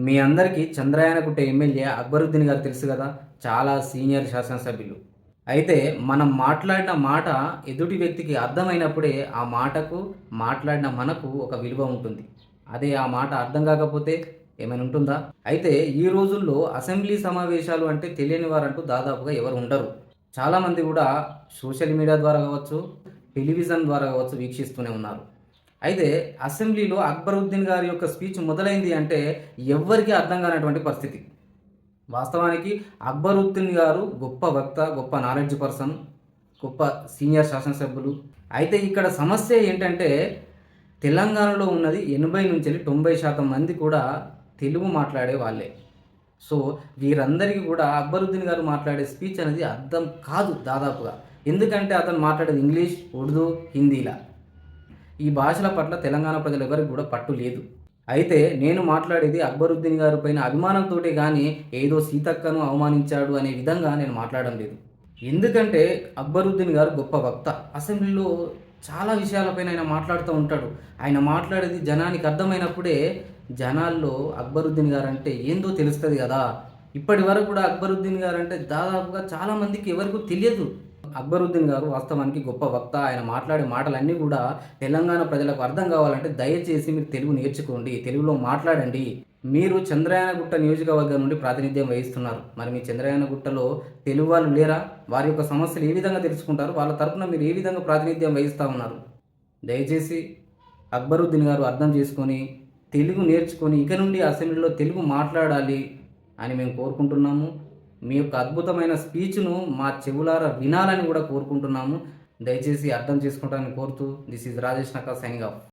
మీ అందరికీ చంద్రయానగుట్ట ఎమ్మెల్యే అక్బరుద్దీన్ గారు తెలుసు కదా. చాలా సీనియర్ శాసనసభ్యులు. అయితే మనం మాట్లాడిన మాట ఎదుటి వ్యక్తికి అర్థమైనప్పుడే ఆ మాటకు, మాట్లాడిన మనకు ఒక విలువ ఉంటుంది. అదే ఆ మాట అర్థం కాకపోతే ఏమైనా ఉంటుందా? అయితే ఈ రోజుల్లో అసెంబ్లీ సమావేశాలు అంటే తెలియని వారంటూ దాదాపుగా ఎవరు ఉండరు. చాలామంది కూడా సోషల్ మీడియా ద్వారా కావచ్చు, టెలివిజన్ ద్వారా కావచ్చు వీక్షిస్తూనే ఉన్నారు. అయితే అసెంబ్లీలో అక్బరుద్దీన్ గారి యొక్క స్పీచ్ మొదలైంది అంటే ఎవ్వరికీ అర్థం కానటువంటి పరిస్థితి. వాస్తవానికి అక్బరుద్దీన్ గారు గొప్ప వక్త, గొప్ప నాలెడ్జ్ పర్సన్, గొప్ప సీనియర్ శాసనసభ్యులు. అయితే ఇక్కడ సమస్య ఏంటంటే తెలంగాణలో ఉన్నది 80-90% మంది కూడా తెలుగు మాట్లాడే వాళ్ళే. సో వీరందరికీ కూడా అక్బరుద్దీన్ గారు మాట్లాడే స్పీచ్ అనేది అర్థం కాదు దాదాపుగా. ఎందుకంటే అతను మాట్లాడేది ఇంగ్లీష్, ఉర్దూ, హిందీలా. ఈ భాషల పట్ల తెలంగాణ ప్రజలు ఎవరికి కూడా పట్టు లేదు. అయితే నేను మాట్లాడేది అక్బరుద్దీన్ గారి పైన అభిమానంతోటే కానీ ఏదో సీతక్కను అవమానించాడు అనే విధంగా నేను మాట్లాడడం లేదు. ఎందుకంటే అక్బరుద్దీన్ గారు గొప్ప వక్త. అసెంబ్లీలో చాలా విషయాలపైన ఆయన మాట్లాడుతూ ఉంటాడు. ఆయన మాట్లాడేది జనానికి అర్థమైనప్పుడే జనాల్లో అక్బరుద్దీన్ గారు అంటే ఏందో తెలుస్తుంది కదా. ఇప్పటి వరకు కూడా అక్బరుద్దీన్ గారు అంటే దాదాపుగా చాలామందికి ఎవరికీ తెలియదు. అక్బరుద్దీన్ గారు వాస్తవానికి గొప్ప వక్త. ఆయన మాట్లాడే మాటలన్నీ కూడా తెలంగాణ ప్రజలకు అర్థం కావాలంటే దయచేసి మీరు తెలుగు నేర్చుకోండి, తెలుగులో మాట్లాడండి. మీరు చంద్రయానగుట్ట నియోజకవర్గం నుండి ప్రాతినిధ్యం వహిస్తున్నారు. మరి మీ చంద్రయానగుట్టలో తెలుగు వాళ్ళు లేరా? వారి యొక్క సమస్యలు ఏ విధంగా తెలుసుకుంటారు? వాళ్ళ తరపున మీరు ఏ విధంగా ప్రాతినిధ్యం వహిస్తూ ఉన్నారు? దయచేసి అక్బరుద్దీన్ గారు అర్థం చేసుకొని తెలుగు నేర్చుకొని ఇక నుండి అసెంబ్లీలో తెలుగు మాట్లాడాలి అని మేము కోరుకుంటున్నాము. మీ యొక్క అద్భుతమైన స్పీచ్ను మా చెవులారా వినాలని కూడా కోరుకుంటున్నాము. దయచేసి అర్థం చేసుకుంటారని కోరుతూ దిస్ ఈజ్ రాజేష్ నక్క సైనింగ్ ఆఫ్.